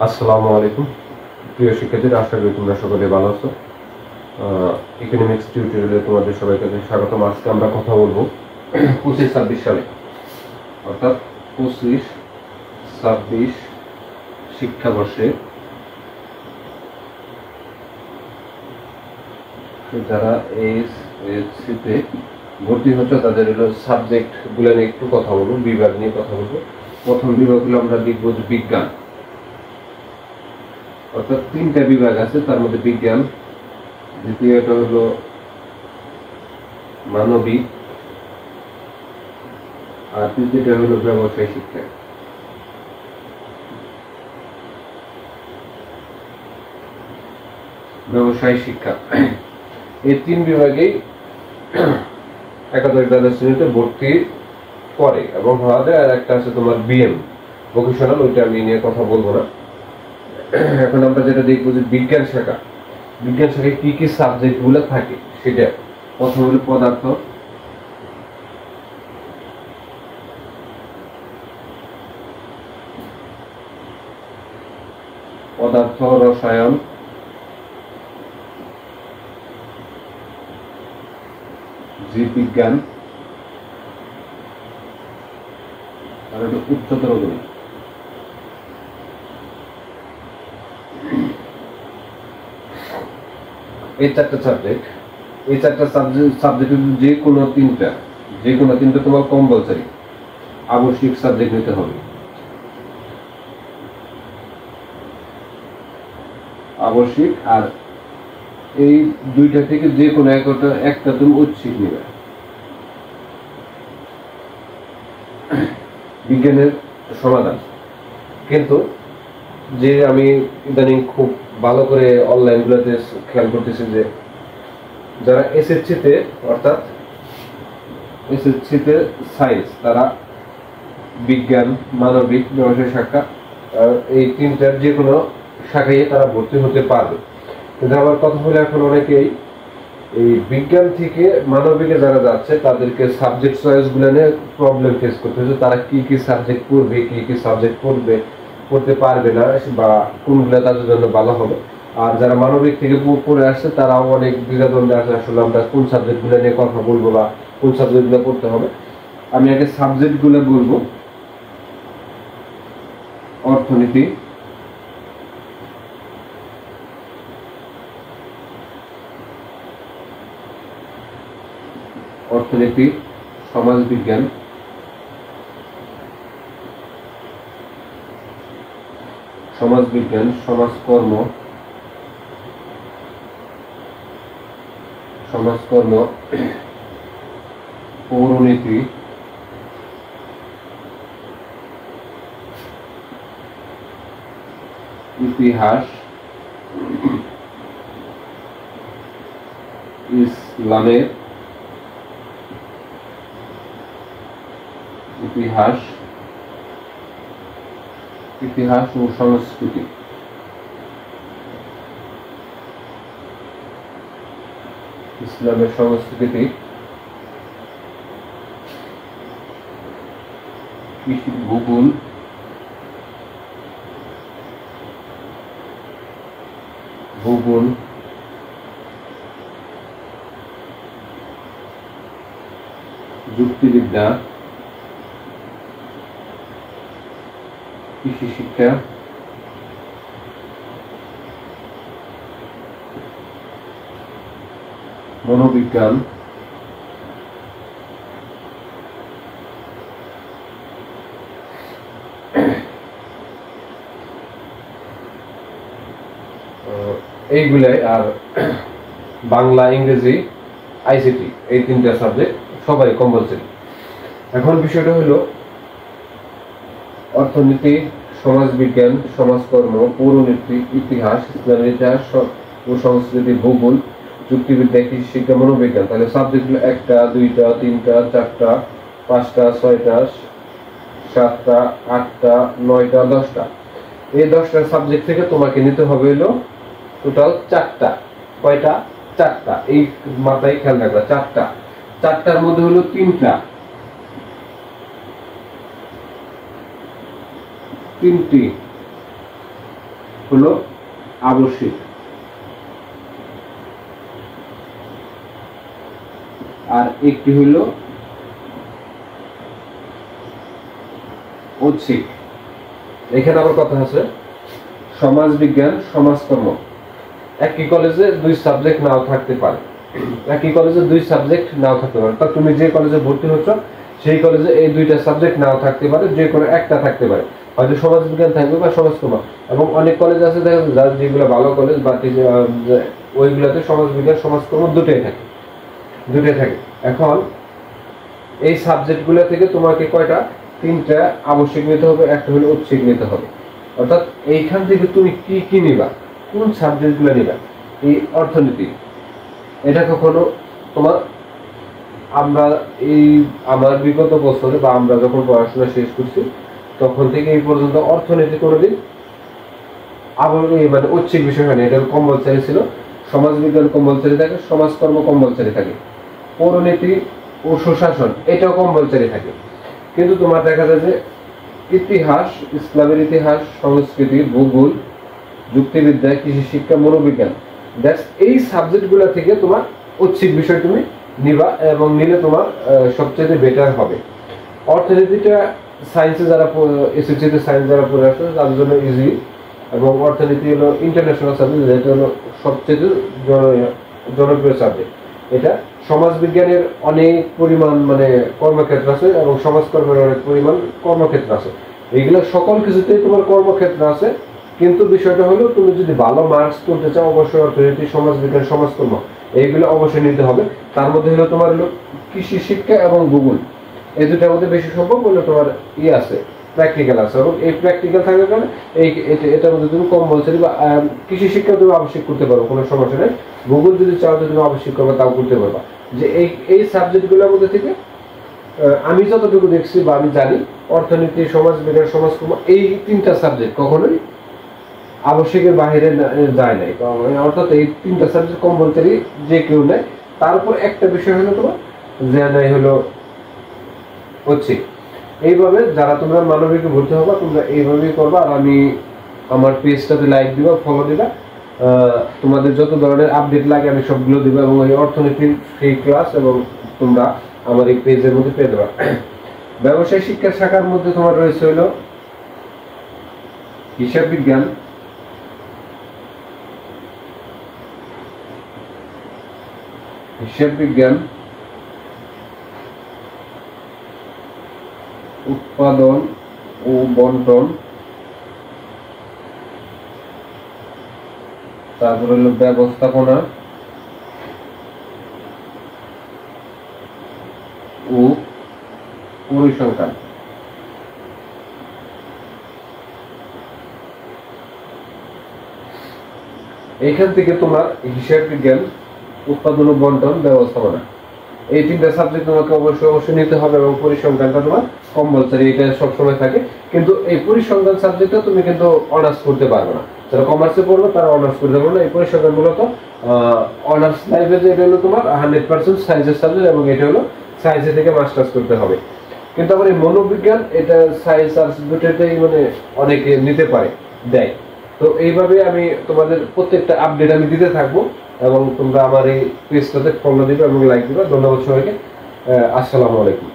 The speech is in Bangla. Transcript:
আসসালামু আলাইকুম প্রিয় শিক্ষার্থীরা, আশা করি তোমরা সকলে ভালো আছো। ইকোনমিক্স টিউটোরিয়ালে তোমাদের সবাইকে স্বাগতম। আজকে আমরা কথা বলবো 25-26 সালে, অর্থাৎ 25-26 শিক্ষাবর্ষে যারা এইচএসসিতে ভর্তি হচ্ছে তাদের হলো সাবজেক্ট গুলো নিয়ে একটু কথা বলবো, বিভাগ নিয়ে কথা বলবো। প্রথম বিভাগ হলো আমরা লিখবো বিজ্ঞান, অর্থাৎ 3টা বিভাগ আছে, তার মধ্যে বিজ্ঞান, দ্বিতীয়টা হলো মানবিক, আর তৃতীয়টা হলো ব্যবসায় শিক্ষা। ব্যবসায় শিক্ষা এই 3 বিভাগেই একাদশ দ্বাদশ শ্রেণীতে ভর্তি করে এবং হওয়া যায়। আর একটা আছে তোমার বিএম ভোকেশনাল, ওইটা আমি নিয়ে কথা বলবো না। এখন আমরা যেটা দেখবো যে বিজ্ঞান শাখা, বিজ্ঞান শাখায় কি কি সাবজেক্ট গুলো থাকে সেটা। প্রথম হলো পদার্থ, রসায়ন, জীববিজ্ঞান, আর হলো উচ্চতর গণিত। এই 4টা সাবজেক্ট, এই 4টা সাবজেক্ট যে কোনো তিনটা তোমার কম্পালসারি আবশ্যিক সাবজেক্ট নিতে হবে। আবশ্যিক। আর এই 2টা থেকে যে কোনো একটা তুমি ঐচ্ছিক নিবে। বিজ্ঞানের সমাধান কিন্তু যে আমি ইদানিং খুব ভালো করে অনলাইন গুলোতে খেয়াল করতেছি যে যারা এসএসসিতে, অর্থাৎ এসএসসিতে সায়েন্স, তারা বিজ্ঞান, মানবিক, ব্যবসায় শাখা, এই 3টার যে কোনো শাখায় তারা ভর্তি হতে পারবে। কিন্তু আমার কথা হলো এখন অনেকেই এই বিজ্ঞান থেকে মানবিকে যারা যাচ্ছে তাদেরকে সাবজেক্ট চয়েস গুলো নিয়ে প্রবলেম ফেস করতে হচ্ছে। তারা কি কি সাবজেক্ট পড়বে, কি কি সাবজেক্ট পড়তে পারবে না, বা কোনগুলো তাদের জন্য ভালো হবে। আর যারা মানবিক থেকে পড়ে আসছে তারাও অনেক দ্বিধাদ্বন্দ্বে আছে, আসলে আমরা কোন সাবজেক্ট গুলো নিয়ে কথা বলবো বা কোন সাবজেক্ট গুলো পড়তে হবে। আমি আগে সাবজেক্ট গুলো বলবো। অর্থনীতি, সমাজবিজ্ঞান, সমাজকর্ম, পৌরনীতি, ইতিহাস, ইসলামের ইতিহাস ও সংস্কৃতি, ইসলামের সংস্কৃতি, ভূগোল, যুক্তিবিদ্যা, কৃষি শিক্ষা, মনোবিজ্ঞান, এইগুলাই। আর বাংলা, ইংরেজি, আইসিটি, এই 3টা সাবজেক্ট সবাই কম্পালসারি। এখন বিষয়টা হলো অর্থনীতি, সমাজবিজ্ঞান, সমাজকর্ম, পৌরনীতি, ইতিহাস, ইসলামের ইতিহাস ও সংস্কৃতি, ভূগোল, যুক্তিবিদ্যা, কৃষি শিক্ষা, মনোবিজ্ঞান। তাহলে সাবজেক্টগুলো 1টা, 2টা, 3টা, 4টা, 5টা, 6টা, 7টা, 8টা, 9টা, 10টা। এই 10টা সাবজেক্ট থেকে তোমাকে নিতে হবে হলো টোটাল 4টা। কয়টা? 4টা। এই মাথায় খেয়াল রাখবা, 4টা। 4টার মধ্যে হলো 3টি হলো আবশ্যিক, আর একটি হলো ঐচ্ছিক। এখানে আবার কথা আছে সমাজ বিজ্ঞান সমাজকর্ম একই কলেজে দুই সাবজেক্ট নাও থাকতে পারে, একই কলেজে দুই সাবজেক্ট নাও থাকতে পারে। তা তুমি যে কলেজে ভর্তি হচ্ছ সেই কলেজে এই দুইটা সাবজেক্ট নাও থাকতে পারে, যে কোনো একটা থাকতে পারে, হয়তো সমাজ বিজ্ঞান থাকবে বা সমাজকর্ম। এবং অনেক কলেজ আছে যেগুলো ভালো কলেজ বা ওইগুলোতে সমাজ বিজ্ঞান সমাজকর্ম দুটোই থাকে, দুটোই থাকে। এখন এই সাবজেক্টগুলো থেকে তোমাকে কয়টা, তিনটা আবশ্যিক নিতে হবে, একটা হলো ঐচ্ছিক নিতে হবে। অর্থাৎ এইখান থেকে তুমি কি কি নিবা, কোন সাবজেক্টগুলো নিবা। এই অর্থনীতি, এটা কখনো তোমার, আমরা এই আমার বিগত বছরে বা আমরা যখন পড়াশোনা শেষ করছি তখন থেকে এই পর্যন্ত অর্থনীতি কোনোদিন আবার মানে ঐচ্ছিক বিষয় হয়নি, এটা কম্পালসারি ছিল। সমাজ বিজ্ঞান কম্পালসারি থাকে, সমাজকর্ম কম্পালসারি থাকে, পৌরনীতি ও সুশাসন এটাও কম্পালসারি থাকে। কিন্তু তোমার দেখা যায় যে ইতিহাস, ইসলামের ইতিহাস, সংস্কৃতি, ভূগোল, যুক্তিবিদ্যা, কৃষি শিক্ষা, মনোবিজ্ঞান, এই সাবজেক্টগুলো থেকে তোমার ঐচ্ছিক বিষয় তুমি নিবা এবং নিলে তোমার সবচেয়ে বেটার হবে। অর্থনীতিটা সায়েন্সে যারা এসএসসিতে সায়েন্স যারা পড়ে আসে তাদের জন্য ইজি, এবং অর্থনীতি হলো ইন্টারন্যাশনাল সাবজেক্ট, যেটা হলো সবচেয়ে জনপ্রিয় সাবজেক্ট। এটা সমাজ বিজ্ঞানের অনেক পরিমাণ মানে কর্মক্ষেত্র আছে এবং সমাজকর্মের অনেক পরিমাণ কর্মক্ষেত্র আছে। এইগুলো সকল কিছুতেই তোমার কর্মক্ষেত্র আছে, কিন্তু বিষয়টা হলো তুমি যদি ভালো মার্কস তুলতে চাও অবশ্যই অর্থনীতি, সমাজ বিজ্ঞান, সমাজকর্ম এইগুলো অবশ্যই নিতে হবে। তার মধ্যে হলো তোমার হলো কৃষি শিক্ষা এবং ভূগোল, এই দুটার মধ্যে বেশি সম্ভব হলো তোমার আছে, প্র্যাকটিক্যাল আছে, এবং এই প্র্যাকটিক্যাল থাকার কারণে এটার মধ্যে তুমি কম্পালসারি বা কৃষি শিক্ষা তুমি আবশ্যক করতে পারো, কোনো সমস্যা নেই। ভূগোল যদি চাও যে তুমি আবশ্যক করবে তাও করতে পারবা। যে এই সাবজেক্টগুলোর মধ্যে থেকে আমি যতটুকু দেখছি বা আমি জানি, অর্থনীতি, সমাজ বিজ্ঞান, সমাজকর্ম এই তিনটা সাবজেক্ট কখনোই আবশ্যকের বাইরে যায় নাই। অর্থাৎ এই তিনটা সাবজেক্ট কম্পালসারি যে কেউ নেয়। তারপর একটা বিষয় হলো তোমার যে নাই হলো ঐচ্ছিক। এইভাবে যারা তোমরা মানবিকে ভর্তি হবা তোমরা এইভাবেই করবা। আর আমি আমার পেজটাতে লাইক দিবা, ফলো দিবা, তোমাদের যত ধরনের আপডেট লাগে আমি সবগুলো দিব, এবং এই অর্থনীতির ফ্রি ক্লাস এবং তোমরা আমার এই পেজের মধ্যে পেয়ে দেবা। ব্যবসায় শিক্ষা শাখার মধ্যে তোমার রয়েছে হলো হিসাব বিজ্ঞান, উৎপাদন ও বন্টন, তারপর হলো ব্যবস্থাপনা ও পরিসংখ্যান। এইখান থেকে তোমার হিসাব বিজ্ঞান, উৎপাদন ও বন্টন, ব্যবস্থাপনা এই তিনটা সাবজেক্ট তোমাকে অবশ্যই নিতে হবে, এবং পরিসংখ্যানটা তোমার কম্পালসারি, এটা সবসময় থাকে। কিন্তু এই পরিসংখ্যান সাবজেক্টটা তুমি কিন্তু অনার্স করতে পারবে না, যারা কমার্সে পড়বে তারা অনার্স করতে পারবে না। এই পরিসংখ্যান মূলত অনার্স লাইফে যে এটা হলো তোমার 100% সায়েন্সের সাবজেক্ট, এবং এটা হলো সায়েন্সে থেকে মাস্টার্স করতে হবে। কিন্তু আবার এই মনোবিজ্ঞান এটা সায়েন্স আর্টস দুটোতেই মানে অনেকে নিতে পারে, দেয়। তো এইভাবে আমি তোমাদের প্রত্যেকটা আপডেট আমি দিতে থাকবো, এবং তোমরা আমার এই পেজটাতে ফলো দিবে এবং লাইক দিবে। ধন্যবাদ সবাইকে, আসসালামু আলাইকুম।